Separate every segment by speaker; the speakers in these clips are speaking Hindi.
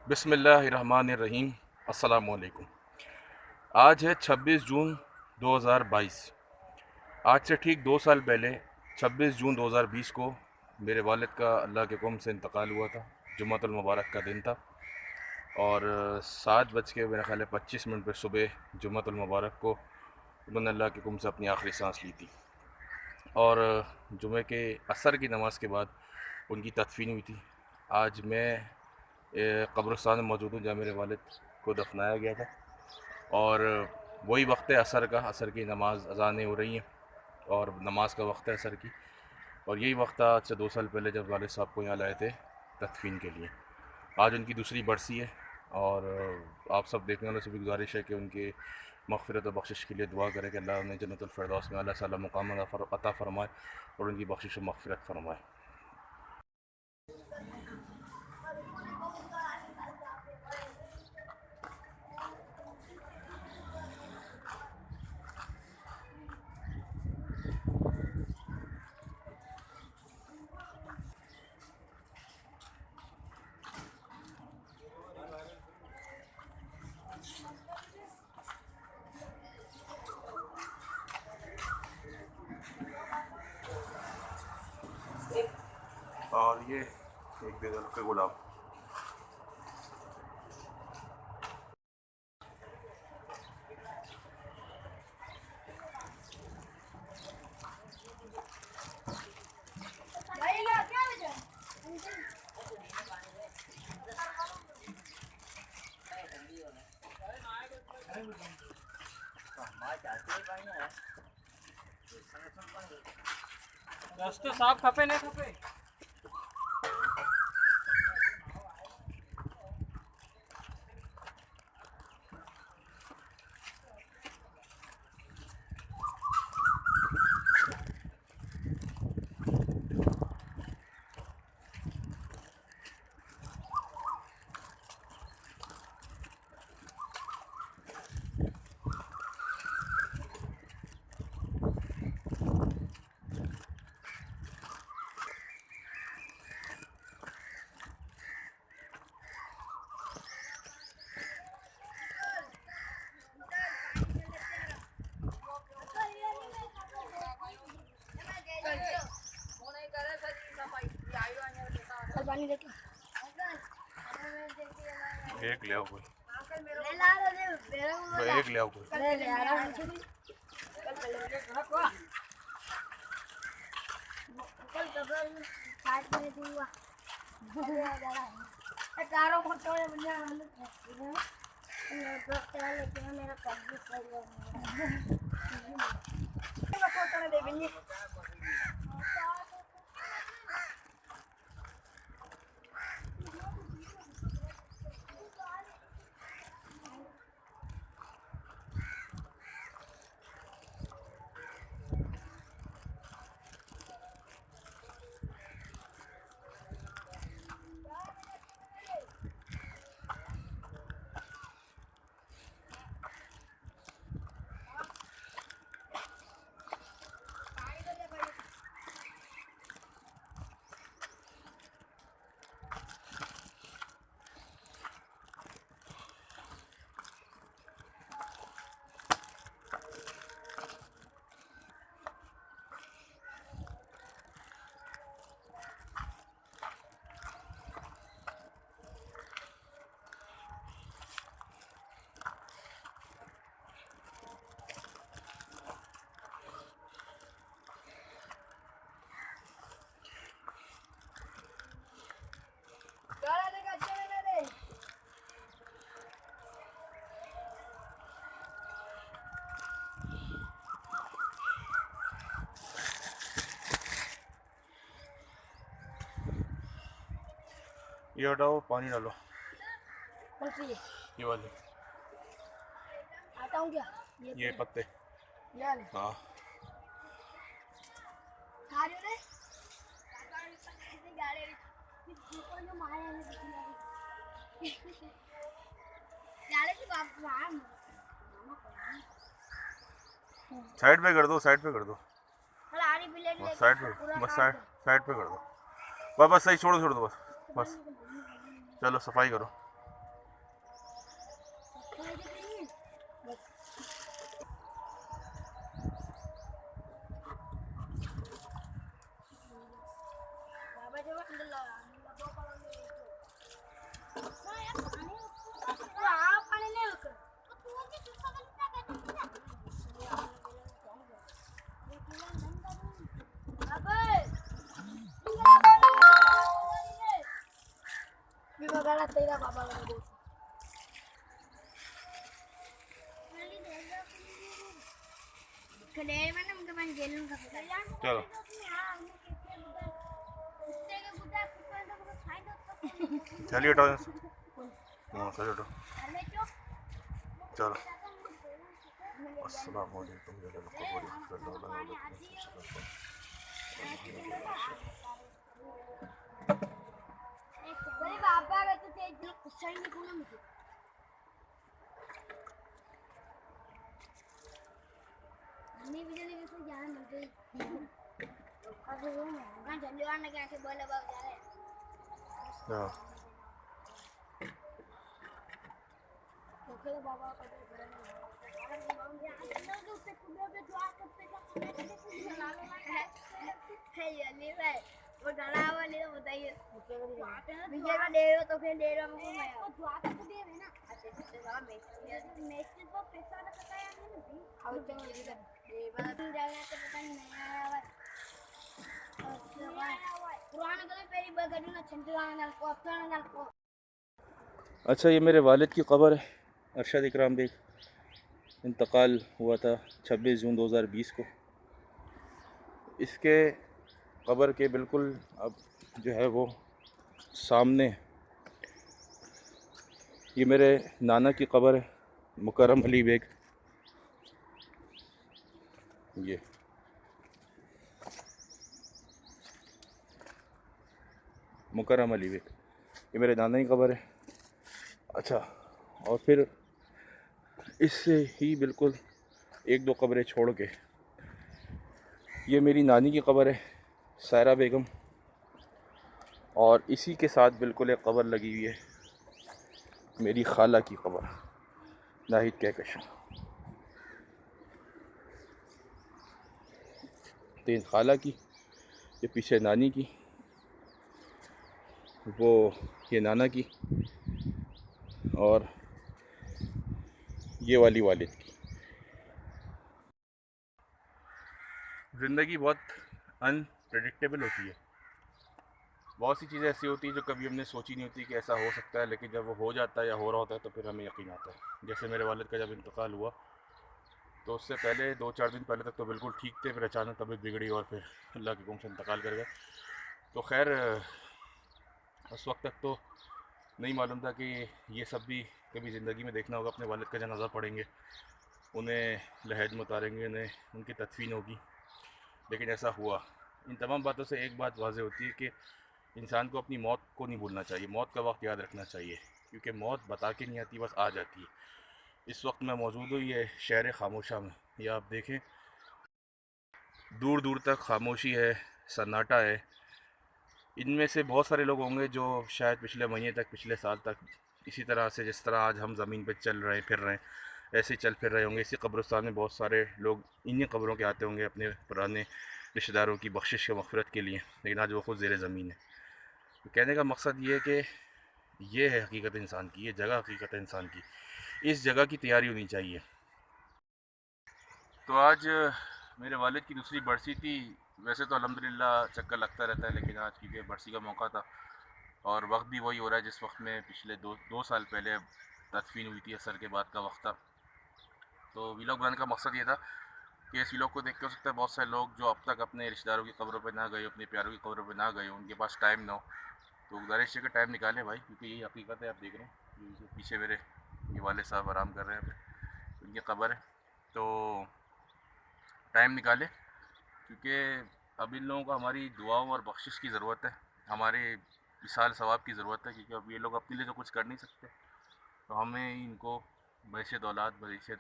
Speaker 1: बिस्मिल्लाहिर्रहमानिर्रहीम। अस्सलामुअलैकुम। आज है 26 जून 2022। आज से ठीक 2 साल पहले 26 जून 2020 को मेरे वालिद का अल्लाह के हुक्म से इंतकाल हुआ था। जुम्मतुल मुबारक का दिन था और 7 बज के मेरा ख्याल है 25 मिनट पर सुबह जुम्मतुल मुबारक को उन्होंने अल्लाह के हुक्म से अपनी आखिरी सांस ली थी और जुमे के असर की नमाज़ के बाद उनकी तदफीन हुई थी। आज मैं कब्रिस्तान में मौजूद हूँ जहाँ मेरे वालिद को दफनाया गया था और वही वक्त है असर का। असर की नमाज़ अज़ानें हो रही हैं और नमाज का वक्त है असर की। और यही वक्त था आज से 2 साल पहले जब वालिद साहब को यहाँ लाए थे तदफीन के लिए। आज उनकी दूसरी बरसी है और आप सब देखने वालों से भी गुजारिश है कि उनके मग़फ़िरत व बख्शिश के लिए दुआ करें कि अल्लाह उन्हें जन्नतुल फ़िरदौस में अल्लाह ताला मुक़ाम अता फ़रमाए और उनकी बख्शिश व मग़फ़िरत फ़रमाए। और ये एक बेदल के गुलाब।
Speaker 2: रस्तो साफ खपे न खपे।
Speaker 1: एक ले आओ कोई, एक ले आओ कोई। ये हटाओ, पानी डालो।
Speaker 3: कौन सी?
Speaker 1: ये वाले,
Speaker 3: आता हूँ क्या?
Speaker 1: ये पत्ते। हाँ साइड पे कर दो, साइड पे कर दो, साइड पे, बस साइड पे कर दो। बस बस सही, छोड़ दो बस बस। चलो सफाई करो।
Speaker 3: भी बगाड़ा तेरा बाबा का दोस्त खड़े में ना उनके पास जेल में खपे
Speaker 1: चलो चलिए हटो हाँ चलिए हटो चलो अस्सलाम वालेकुम
Speaker 3: बाबा का तो तेज गुस्सा ही नहीं कूना मुझे नहीं बिजली में से जान मिल गई अब वो कहां जल्दी वाला कैसे बोले बाबा जा रहे
Speaker 1: हाँ
Speaker 3: तो बाबा का वो डरा वाले तो बताइए विजय का दे रहे हो तो फिर दे रहा हूँ मैं वो दुआ तो दे रहे ना अच्छे से बाबा मैच तो पैसा ना पता है नहीं अब तो ये बात जाने तो पता नहीं आया पुराने तो पेरी बगड़ी ना छंटवाने नाल को अपना नाल को
Speaker 1: अच्छा ये मेरे वालिद की क़ब्र है अरशद इकराम बेग इंतकाल हुआ था 26 जून 2020 को। इसके क़ब्र के बिल्कुल अब जो है वो सामने ये मेरे नाना की क़ब्र है मुकर्रम अली बेग। ये मुकर्रम अली बेग ये मेरे नाना की क़ब्र है। अच्छा और फिर इससे ही बिल्कुल एक दो क़ब्रें छोड़ के ये मेरी नानी की क़ब्र है सायरा बेगम और इसी के साथ बिल्कुल एक क़ब्र लगी हुई है मेरी खाला की क़ब्र नाहिद कहकशां। तीन खाला की ये पीछे नानी की वो ये नाना की और ये वाली वालिद की। ज़िंदगी बहुत अनप्रेडिक्टेबल होती है। बहुत सी चीज़ें ऐसी होती हैं जो कभी हमने सोची नहीं होती कि ऐसा हो सकता है, लेकिन जब वो हो जाता है या हो रहा होता है तो फिर हमें यकीन आता है। जैसे मेरे वालिद का जब इंतकाल हुआ तो उससे पहले 2-4 दिन पहले तक तो बिल्कुल ठीक थे, फिर अचानक तबीयत बिगड़ी और फिर अल्लाह के हुक्म से इंतकाल कर गए। तो खैर उस वक्त तक तो नहीं मालूम था कि ये सब भी कभी ज़िंदगी में देखना होगा। अपने वालिद का जनाजा पढ़ेंगे, उन्हें लहद में उतारेंगे, उन्हें उनकी तदफीन होगी, लेकिन ऐसा हुआ। इन तमाम बातों से एक बात वाज़ेह होती है कि इंसान को अपनी मौत को नहीं भूलना चाहिए, मौत का वक्त याद रखना चाहिए, क्योंकि मौत बता के नहीं आती, बस आ जाती है। इस वक्त मैं मौजूद हूँ ये शहर खामोशा में। या आप देखें दूर दूर तक खामोशी है, सन्नाटा है। इनमें से बहुत सारे लोग होंगे जो शायद पिछले महीने तक, पिछले साल तक इसी तरह से जिस तरह आज हम ज़मीन पर चल रहे फिर रहे हैं ऐसे ही चल फिर रहे होंगे। इसी कब्रिस्तान में बहुत सारे लोग इन्हीं कब्रों के आते होंगे अपने पुराने रिश्तेदारों की बख्शिश या मग़फ़िरत के लिए, लेकिन आज वो खुद ज़ेरे ज़मीन है। तो कहने का मकसद ये है कि ये है हकीकत इंसान की, ये जगह हकीकत है इंसान की, इस जगह की तैयारी होनी चाहिए। तो आज मेरे वालिद की दूसरी बरसी थी। वैसे तो अल्हम्दुलिल्लाह चक्कर लगता रहता है, लेकिन आज क्योंकि बरसी का मौका था और वक्त भी वही हो रहा है जिस वक्त में पिछले दो साल पहले तदफीन हुई थी, असर के बाद का वक्त था। तो व्लॉग बनाने का मकसद ये था कि इस व्लॉग को देख के हो सकता है बहुत सारे लोग जो अब तक अपने रिश्तेदारों की कब्रों पर ना गए, अपने प्यारों की कब्रों पर ना गए, उनके पास टाइम ना हो, तो गुजारिश है कि टाइम निकालें भाई, क्योंकि यही हकीकत है। आप देख रहे हैं ये पीछे मेरे ये वाले साहब आराम कर रहे हैं, उनकी कब्र है। तो टाइम निकालें, क्योंकि अब इन लोगों को हमारी दुआओं और बख्शिश की ज़रूरत है, हमारे विशाल सवाब की ज़रूरत है, क्योंकि अब ये लोग अपने लिए तो कुछ कर नहीं सकते। तो हमें इनको बहशत औलाद, बहशत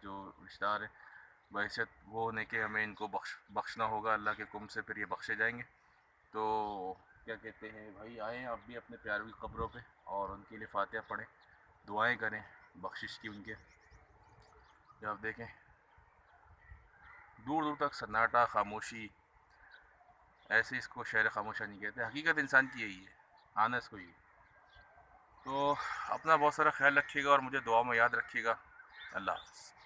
Speaker 1: जो रिश्तेदार है, बहशत वो होने के हमें इनको बख्शना होगा अल्लाह के हुक्म से, फिर ये बख्शे जाएंगे। तो क्या कहते हैं भाई, आएँ आप भी अपने प्यारों की कब्रों पे और उनके लिए फातिहा पढ़ें, दुआएं करें बख्शिश की उनके। जब आप देखें दूर दूर तक सन्नाटा, खामोशी, ऐसे इसको शहर खामोशा नहीं कहते, हकीकत इंसान की यही है, आना इसको यही। तो अपना बहुत सारा ख्याल रखिएगा और मुझे दुआ में याद रखिएगा। अल्लाह हाफ़िज़।